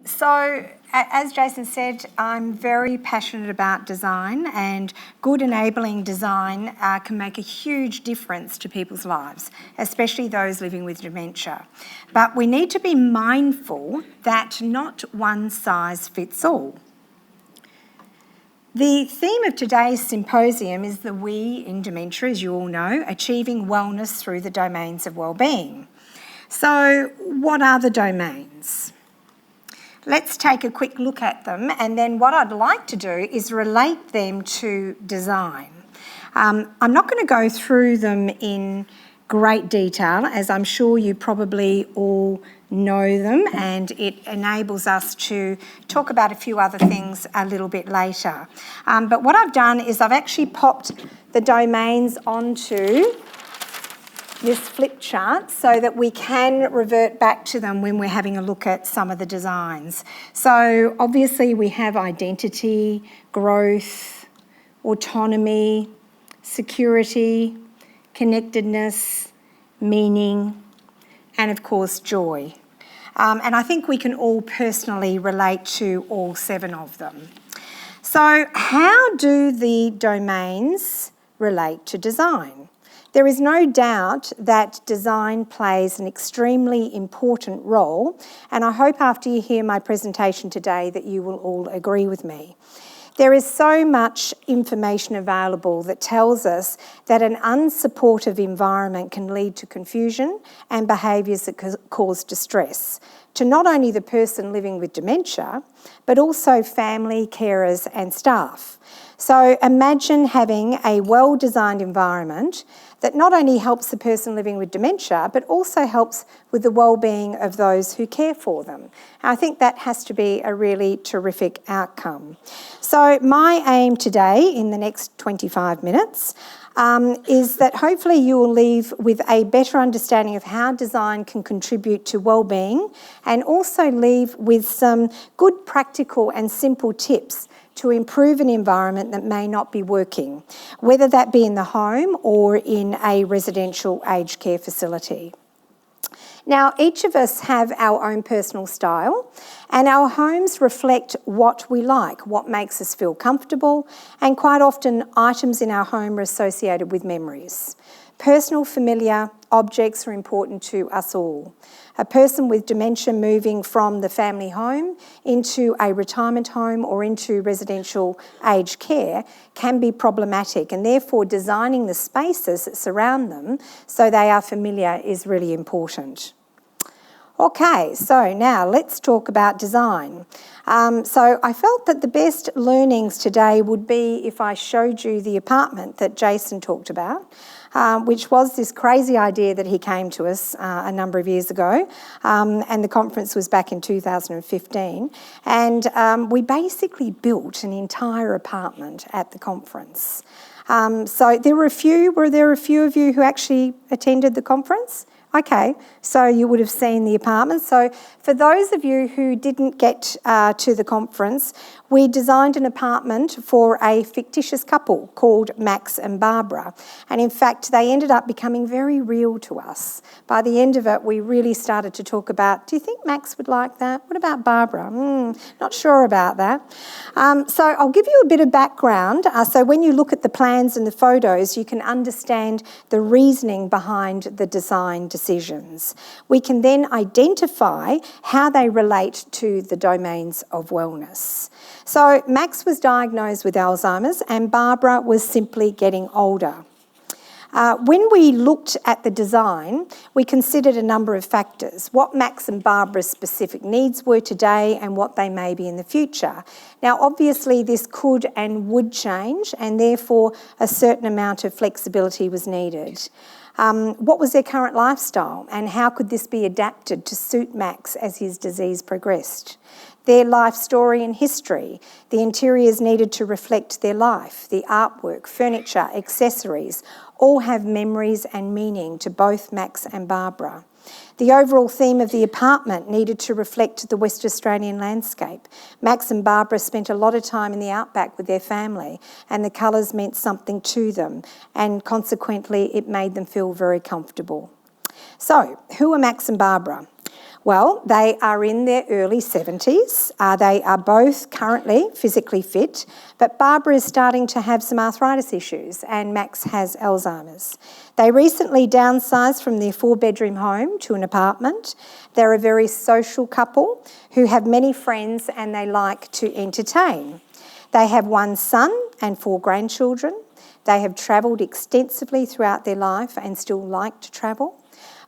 So, as Jason said, I'm very passionate about design, and good enabling design can make a huge difference to people's lives, especially those living with dementia. But we need to be mindful that not one size fits all. The theme of today's symposium is the We in Dementia, as you all know, achieving wellness through the domains of wellbeing. So, what are the domains? Let's take a quick look at them, and then what I'd like to do is relate them to design. I'm not going to go through them in great detail, as I'm sure you probably all know them, and it enables us to talk about a few other things a little bit later. But what I've done is I've actually popped the domains onto this flip chart so that we can revert back to them when we're having a look at some of the designs. So obviously we have identity, growth, autonomy, security, connectedness, meaning, and of course joy. And I think we can all personally relate to all 7 of them. So how do the domains relate to design? There is no doubt that design plays an extremely important role, and I hope after you hear my presentation today that you will all agree with me. There is so much information available that tells us that an unsupportive environment can lead to confusion and behaviours that cause distress to not only the person living with dementia, but also family, carers and staff. So imagine having a well-designed environment that not only helps the person living with dementia, but also helps with the well-being of those who care for them. I think that has to be a really terrific outcome. So my aim today, in the next 25 minutes, is that hopefully you will leave with a better understanding of how design can contribute to well-being, and also leave with some good practical and simple tips to improve an environment that may not be working, whether that be in the home or in a residential aged care facility. Now, each of us have our own personal style, and our homes reflect what we like, what makes us feel comfortable, and quite often items in our home are associated with memories. Personal, familiar objects are important to us all. A person with dementia moving from the family home into a retirement home or into residential aged care can be problematic, and therefore designing the spaces that surround them so they are familiar is really important. Okay, so now let's talk about design. So I felt that the best learnings today would be if I showed you the apartment that Jason talked about, which was this crazy idea that he came to us a number of years ago, and the conference was back in 2015, and we basically built an entire apartment at the conference. So were there a few of you who actually attended the conference? Okay, so you would have seen the apartment. So for those of you who didn't get to the conference, we designed an apartment for a fictitious couple called Max and Barbara. And in fact, they ended up becoming very real to us. By the end of it, we really started to talk about, do you think Max would like that? What about Barbara? Not sure about that. So I'll give you a bit of background. So when you look at the plans and the photos, you can understand the reasoning behind the design decisions. We can then identify how they relate to the domains of wellness. So Max was diagnosed with Alzheimer's and Barbara was simply getting older. When we looked at the design, we considered a number of factors, what Max and Barbara's specific needs were today and what they may be in the future. Now, obviously, this could and would change, and therefore a certain amount of flexibility was needed. What was their current lifestyle, and how could this be adapted to suit Max as his disease progressed? Their life story and history, the interiors needed to reflect their life, the artwork, furniture, accessories, all have memories and meaning to both Max and Barbara. The overall theme of the apartment needed to reflect the West Australian landscape. Max and Barbara spent a lot of time in the outback with their family, and the colours meant something to them, and consequently it made them feel very comfortable. So, who are Max and Barbara? Well, they are in their early 70s. They are both currently physically fit, but Barbara is starting to have some arthritis issues and Max has Alzheimer's. They recently downsized from their 4-bedroom home to an apartment. They're a very social couple who have many friends and they like to entertain. They have 1 son and 4 grandchildren. They have travelled extensively throughout their life and still like to travel.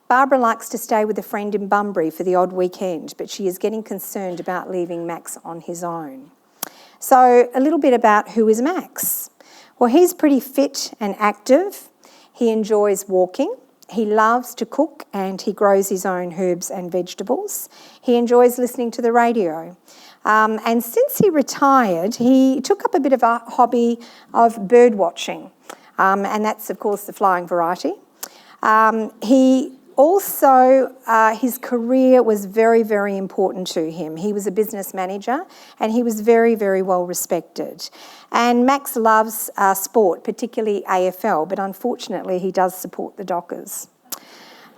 Barbara likes to stay with a friend in Bunbury for the odd weekend, but she is getting concerned about leaving Max on his own. So a little bit about who is Max. Well, he's pretty fit and active. He enjoys walking. He loves to cook and he grows his own herbs and vegetables. He enjoys listening to the radio. And since he retired, he took up a bit of a hobby of bird watching. And that's, of course, the flying variety. He also, his career was very, very important to him. He was a business manager and he was very, very well respected. And Max loves sport, particularly AFL, but unfortunately he does support the Dockers.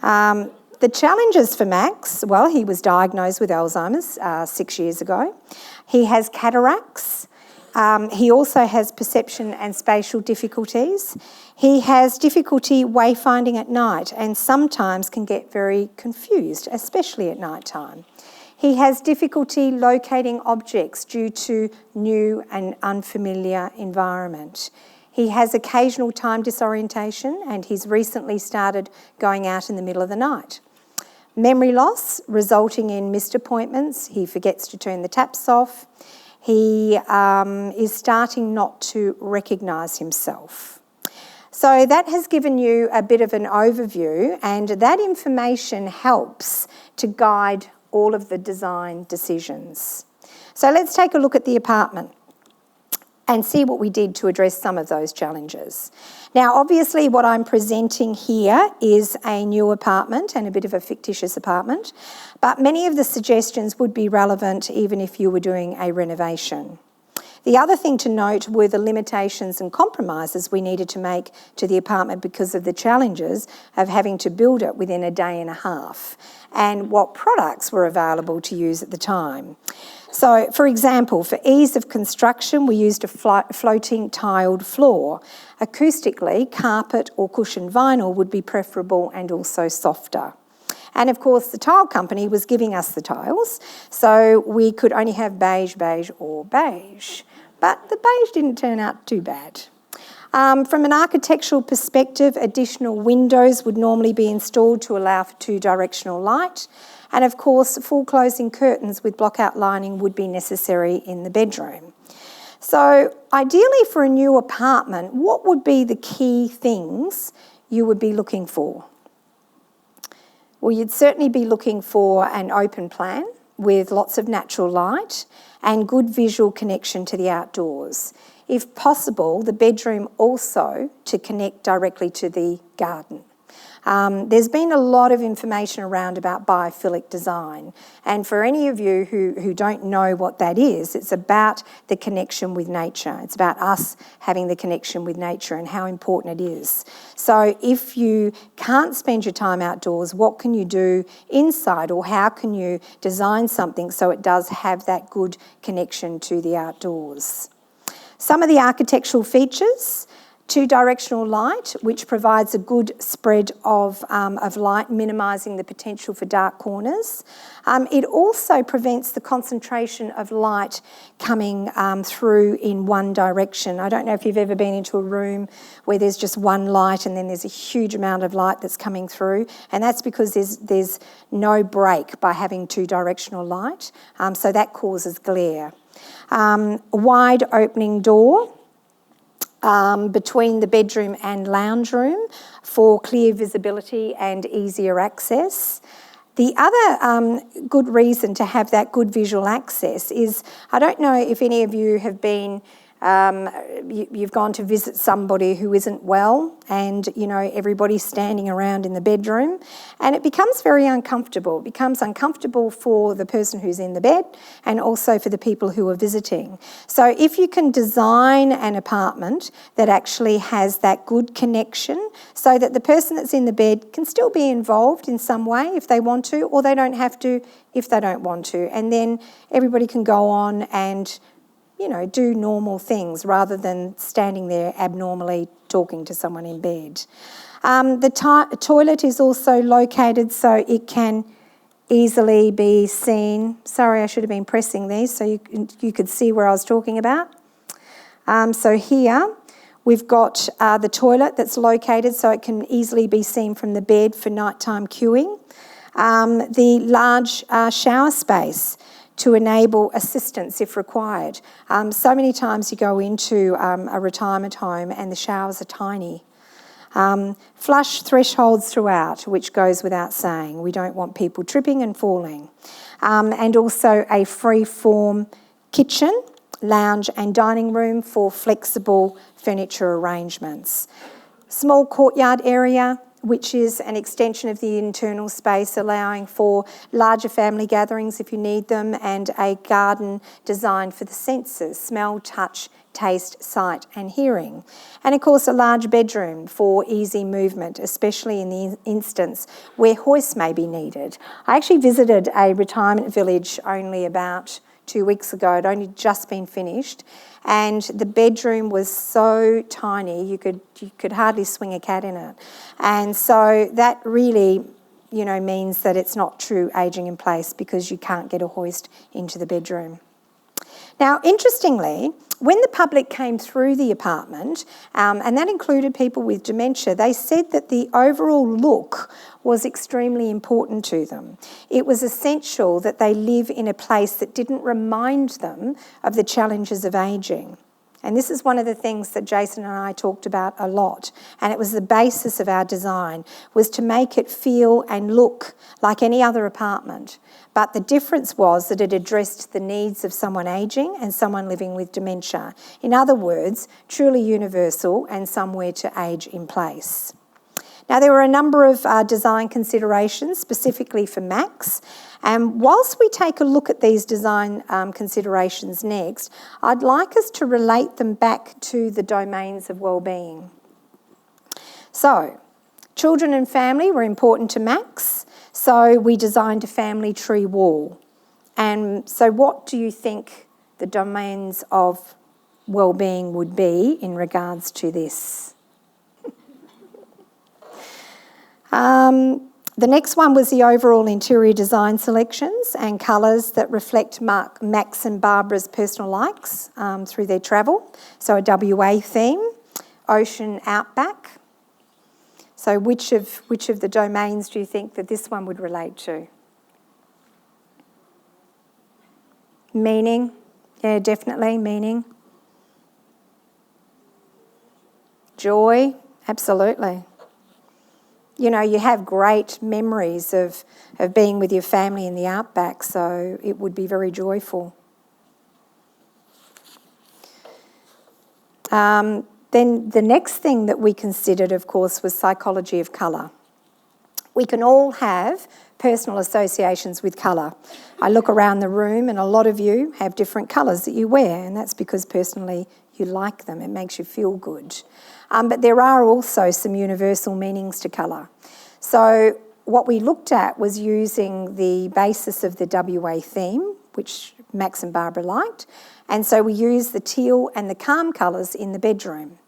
The challenges for Max, well, he was diagnosed with Alzheimer's 6 years ago. He has cataracts. He also has perception and spatial difficulties. He has difficulty wayfinding at night and sometimes can get very confused, especially at night time. He has difficulty locating objects due to new and unfamiliar environment. He has occasional time disorientation and he's recently started going out in the middle of the night. Memory loss resulting in missed appointments. He forgets to turn the taps off. He is starting not to recognise himself. So that has given you a bit of an overview and that information helps to guide all of the design decisions. So let's take a look at the apartment and see what we did to address some of those challenges. Now, obviously what I'm presenting here is a new apartment and a bit of a fictitious apartment, but many of the suggestions would be relevant even if you were doing a renovation. The other thing to note were the limitations and compromises we needed to make to the apartment because of the challenges of having to build it within a day and a half and what products were available to use at the time. So, for example, for ease of construction, we used a floating tiled floor. Acoustically, carpet or cushioned vinyl would be preferable and also softer. And of course, the tile company was giving us the tiles, so we could only have beige, beige or beige. But the beige didn't turn out too bad. From an architectural perspective, additional windows would normally be installed to allow for 2-directional light. And of course, full closing curtains with block-out lining would be necessary in the bedroom. So ideally for a new apartment, what would be the key things you would be looking for? Well, you'd certainly be looking for an open plan with lots of natural light and good visual connection to the outdoors. If possible, the bedroom also to connect directly to the garden. There's been a lot of information around about biophilic design, and for any of you who don't know what that is, it's about the connection with nature. It's about us having the connection with nature and how important it is. So if you can't spend your time outdoors, what can you do inside, or how can you design something so it does have that good connection to the outdoors? Some of the architectural features: 2-directional light, which provides a good spread of light, minimising the potential for dark corners. It also prevents the concentration of light coming through in one direction. I don't know if you've ever been into a room where there's just one light and then there's a huge amount of light that's coming through, and that's because there's no break by having 2-directional light, so that causes glare. Wide opening door between the bedroom and lounge room for clear visibility and easier access. The other good reason to have that good visual access is, I don't know if any of you have been You've gone to visit somebody who isn't well, and everybody's standing around in the bedroom, and it becomes very uncomfortable. It becomes uncomfortable for the person who's in the bed and also for the people who are visiting. So if you can design an apartment that actually has that good connection so that the person that's in the bed can still be involved in some way if they want to, or they don't have to if they don't want to, and then everybody can go on and do normal things rather than standing there abnormally talking to someone in bed. The toilet is also located so it can easily be seen. Sorry, I should have been pressing these so you could see where I was talking about. So here we've got the toilet that's located so it can easily be seen from the bed for nighttime queuing. The large shower space to enable assistance if required. So many times you go into a retirement home and the showers are tiny. Flush thresholds throughout, which goes without saying. We don't want people tripping and falling. And also a free-form kitchen, lounge and dining room for flexible furniture arrangements. Small courtyard area, which is an extension of the internal space, allowing for larger family gatherings if you need them, and a garden designed for the senses: smell, touch, taste, sight and hearing. And of course a large bedroom for easy movement, especially in the instance where hoists may be needed. I actually visited a retirement village only about 2 weeks ago. It'd only just been finished, and the bedroom was so tiny you could hardly swing a cat in it. And so that really means that it's not true ageing in place, because you can't get a hoist into the bedroom. Now, interestingly, when the public came through the apartment, and that included people with dementia, they said that the overall look was extremely important to them. It was essential that they live in a place that didn't remind them of the challenges of ageing. And this is one of the things that Jason and I talked about a lot, and it was the basis of our design, was to make it feel and look like any other apartment. But the difference was that it addressed the needs of someone ageing and someone living with dementia. In other words, truly universal and somewhere to age in place. Now, there were a number of design considerations specifically for Max, and whilst we take a look at these design considerations next, I'd like us to relate them back to the domains of wellbeing. So, children and family were important to Max, so we designed a family tree wall. And so what do you think the domains of wellbeing would be in regards to this? The next one was the overall interior design selections and colours that reflect Max and Barbara's personal likes through their travel. So a WA theme, ocean outback. So which of the domains do you think that this one would relate to? Meaning, yeah, definitely meaning. Joy, absolutely. You have great memories of being with your family in the outback, so it would be very joyful. Then the next thing that we considered, of course, was psychology of colour. We can all have personal associations with colour. I look around the room and a lot of you have different colours that you wear, and that's because personally you like them. It makes you feel good. But there are also some universal meanings to colour. So what we looked at was using the basis of the WA theme, which Max and Barbara liked, and so we used the teal and the calm colours in the bedroom,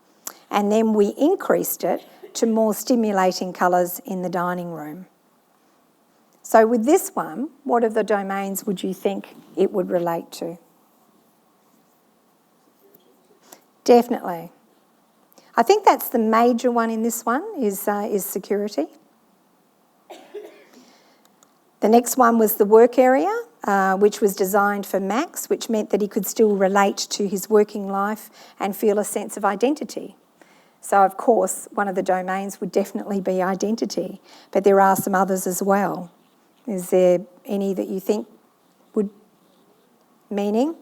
and then we increased it to more stimulating colours in the dining room. So with this one, what of the domains would you think it would relate to? Definitely. I think that's the major one in this one, is security. The next one was the work area, which was designed for Max, which meant that he could still relate to his working life and feel a sense of identity. So, of course, one of the domains would definitely be identity, but there are some others as well. Is there any that you think would meaning?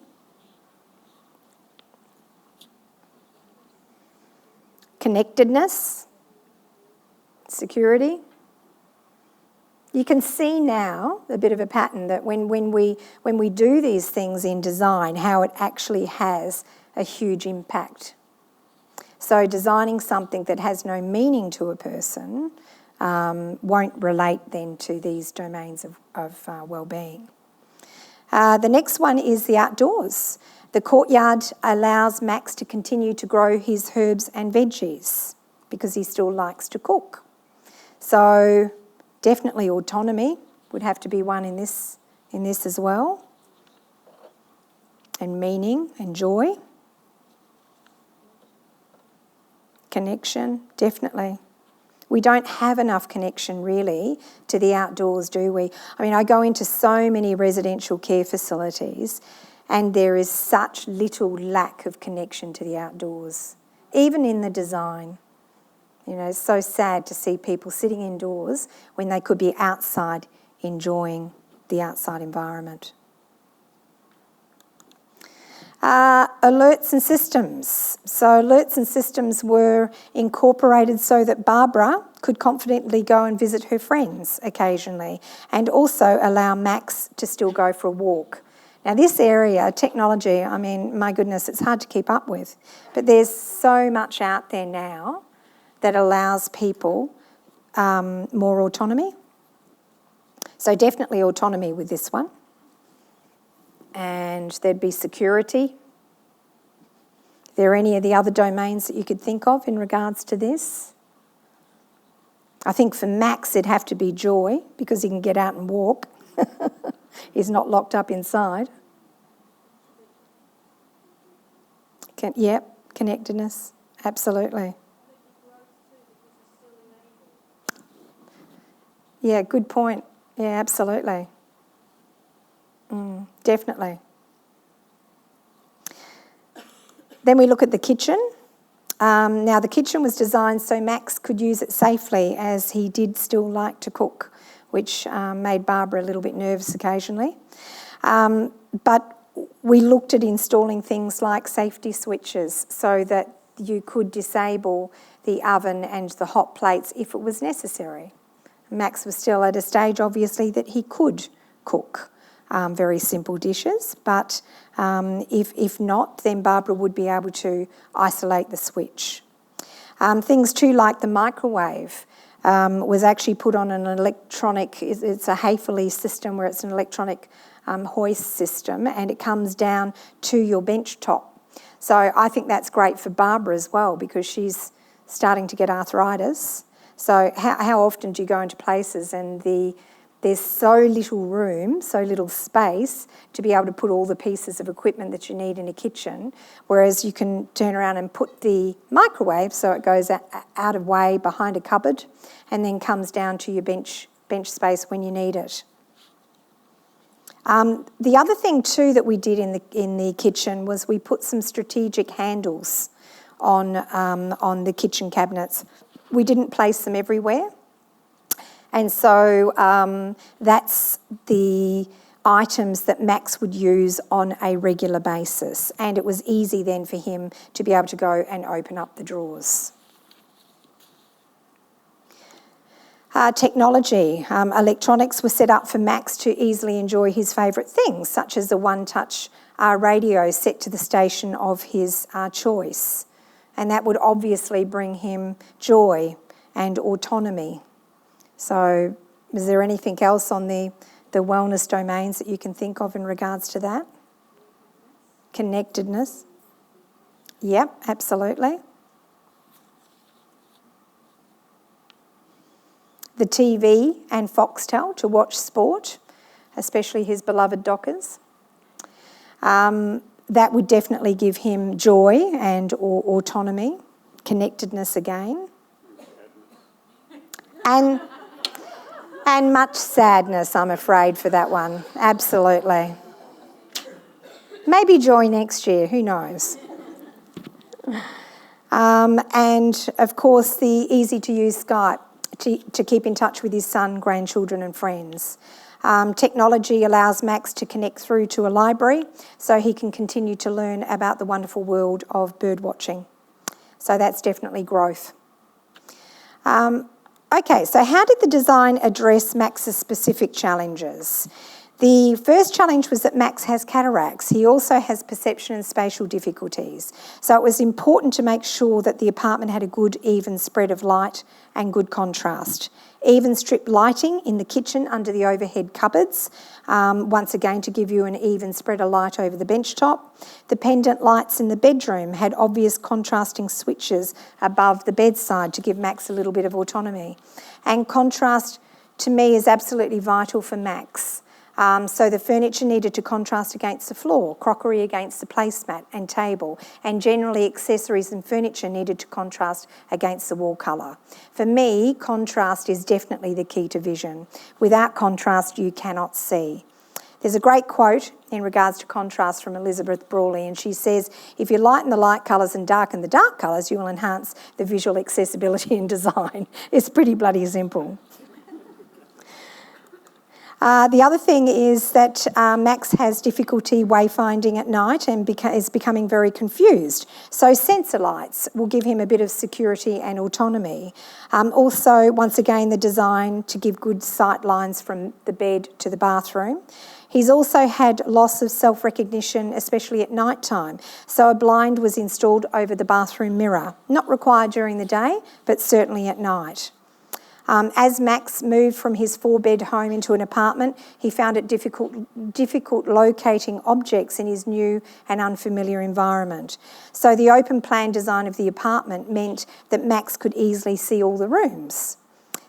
Connectedness, security. You can see now a bit of a pattern that when we do these things in design, how it actually has a huge impact. So designing something that has no meaning to a person won't relate then to these domains of well-being. The next one is the outdoors. The courtyard allows Max to continue to grow his herbs and veggies because he still likes to cook. So definitely autonomy would have to be one in this as well. And meaning and joy. Connection, definitely. We don't have enough connection really to the outdoors, do we? I mean, I go into so many residential care facilities and there is such little lack of connection to the outdoors, even in the design. You know, it's so sad to see people sitting indoors when they could be outside enjoying the outside environment. Alerts and systems. So alerts and systems were incorporated so that Barbara could confidently go and visit her friends occasionally and also allow Max to still go for a walk. Now this area, technology, I mean, my goodness, it's hard to keep up with. But there's so much out there now that allows people more autonomy. So definitely autonomy with this one. And there'd be security. Are there any of the other domains that you could think of in regards to this? I think for Max it'd have to be joy because he can get out and walk. He's not locked up inside. Yep, connectedness, absolutely. Yeah, good point. Yeah, absolutely. Definitely. Then we look at the kitchen. Now the kitchen was designed so Max could use it safely as he did still like to cook, which made Barbara a little bit nervous occasionally. But we looked at installing things like safety switches so that you could disable the oven and the hot plates if it was necessary. Max was still at a stage, obviously, that he could cook very simple dishes, but if not, then Barbara would be able to isolate the switch. Things too like the microwave was actually put on an electronic, it's a Haefele system where it's an electronic hoist system and it comes down to your bench top. So I think that's great for Barbara as well because she's starting to get arthritis. So how often do you go into places and there's so little room, so little space to be able to put all the pieces of equipment that you need in a kitchen, whereas you can turn around and put the microwave so it goes out of way behind a cupboard and then comes down to your bench space when you need it. The other thing too that we did in the kitchen was we put some strategic handles on the kitchen cabinets. We didn't place them everywhere. And so that's the items that Max would use on a regular basis. And it was easy then for him to be able to go and open up the drawers. Technology. Electronics were set up for Max to easily enjoy his favourite things, such as a one-touch radio set to the station of his choice. And that would obviously bring him joy and autonomy. So is there anything else on the wellness domains that you can think of in regards to that? Connectedness. Yep, absolutely. The TV and Foxtel to watch sport, especially his beloved Dockers. That would definitely give him joy and autonomy, connectedness again. And much sadness, I'm afraid, for that one. Absolutely. Maybe joy next year, who knows? And, of course, the easy-to-use Skype to keep in touch with his son, grandchildren and friends. Technology allows Max to connect through to a library so he can continue to learn about the wonderful world of bird watching. So that's definitely growth. Okay, so how did the design address Max's specific challenges? The first challenge was that Max has cataracts. He also has perception and spatial difficulties. So it was important to make sure that the apartment had a good even spread of light and good contrast. Even strip lighting in the kitchen under the overhead cupboards, once again to give you an even spread of light over the bench top. The pendant lights in the bedroom had obvious contrasting switches above the bedside to give Max a little bit of autonomy. And contrast, to me, is absolutely vital for Max. So the furniture needed to contrast against the floor, crockery against the placemat and table, and generally accessories and furniture needed to contrast against the wall colour. For me, contrast is definitely the key to vision. Without contrast, you cannot see. There's a great quote in regards to contrast from Elizabeth Brawley, and she says, if you lighten the light colours and darken the dark colours, you will enhance the visual accessibility in design. It's pretty bloody simple. The other thing is that Max has difficulty wayfinding at night and is becoming very confused. So sensor lights will give him a bit of security and autonomy. Also, once again, the design to give good sight lines from the bed to the bathroom. He's also had loss of self-recognition, especially at night time. So a blind was installed over the bathroom mirror. Not required during the day, but certainly at night. As Max moved from his 4-bed home into an apartment, he found it difficult locating objects in his new and unfamiliar environment. So the open plan design of the apartment meant that Max could easily see all the rooms.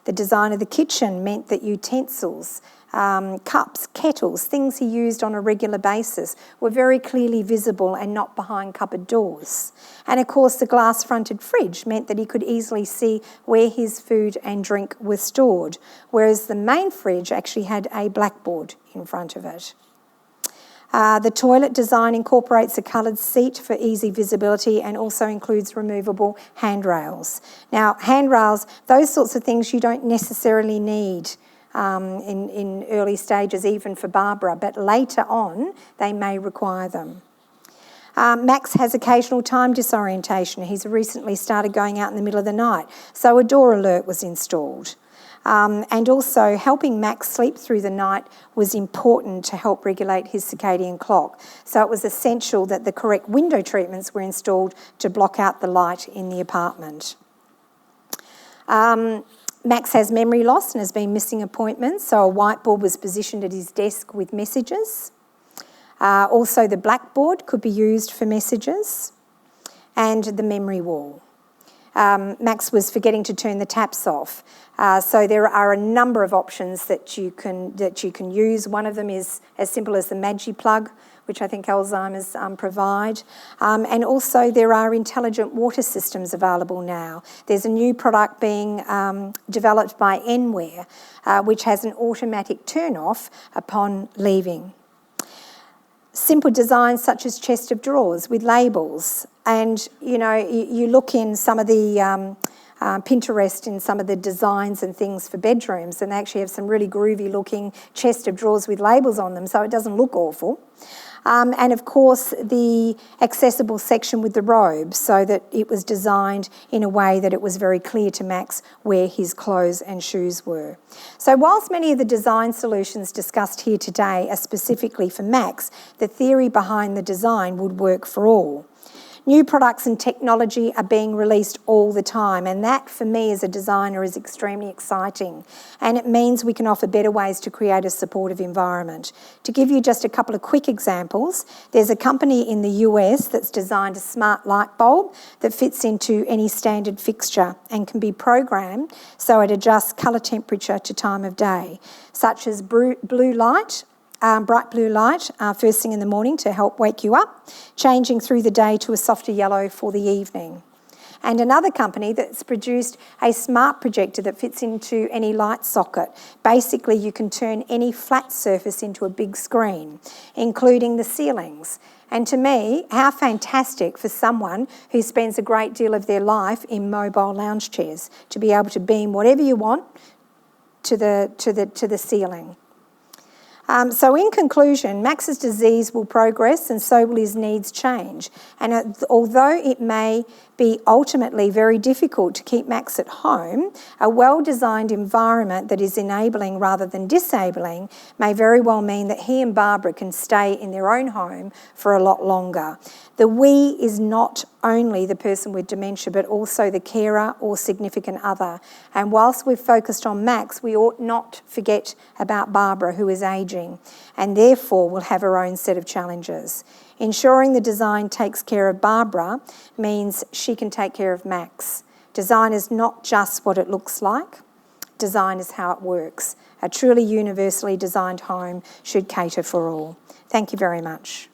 The design of the kitchen meant that utensils, cups, kettles, things he used on a regular basis were very clearly visible and not behind cupboard doors. And of course, the glass-fronted fridge meant that he could easily see where his food and drink were stored, whereas the main fridge actually had a blackboard in front of it. The toilet design incorporates a coloured seat for easy visibility and also includes removable handrails. Now, handrails, those sorts of things you don't necessarily need in early stages, even for Barbara, but later on they may require them. Max has occasional time disorientation. He's recently started going out in the middle of the night, so a door alert was installed. And also helping Max sleep through the night was important to help regulate his circadian clock. So it was essential that the correct window treatments were installed to block out the light in the apartment. Max has memory loss and has been missing appointments, so a whiteboard was positioned at his desk with messages. Also, the blackboard could be used for messages, and the memory wall. Max was forgetting to turn the taps off. So there are a number of options that you can use. One of them is as simple as the Magi plug, which I think Alzheimer's provide. And also there are intelligent water systems available now. There's a new product being developed by Enware, which has an automatic turn-off upon leaving. Simple designs such as chest of drawers with labels. And, you know, you look in some of the Pinterest in some of the designs and things for bedrooms, and they actually have some really groovy looking chest of drawers with labels on them, so it doesn't look awful. And of course the accessible section with the robes, so that it was designed in a way that it was very clear to Max where his clothes and shoes were. So whilst many of the design solutions discussed here today are specifically for Max, the theory behind the design would work for all. New products and technology are being released all the time, and that for me as a designer is extremely exciting, and it means we can offer better ways to create a supportive environment. To give you just a couple of quick examples, there's a company in the US that's designed a smart light bulb that fits into any standard fixture and can be programmed so it adjusts colour temperature to time of day, such as blue light, bright blue light first thing in the morning to help wake you up, changing through the day to a softer yellow for the evening. And another company that's produced a smart projector that fits into any light socket. Basically, you can turn any flat surface into a big screen, including the ceilings. And to me, how fantastic for someone who spends a great deal of their life in mobile lounge chairs to be able to beam whatever you want to the ceiling. So in conclusion, Max's disease will progress and so will his needs change. And although it may be ultimately very difficult to keep Max at home, a well-designed environment that is enabling rather than disabling may very well mean that he and Barbara can stay in their own home for a lot longer. The we is not only the person with dementia, but also the carer or significant other. And whilst we've focused on Max, we ought not forget about Barbara, who is ageing, and therefore will have her own set of challenges. Ensuring the design takes care of Barbara means she can take care of Max. Design is not just what it looks like. Design is how it works. A truly universally designed home should cater for all. Thank you very much.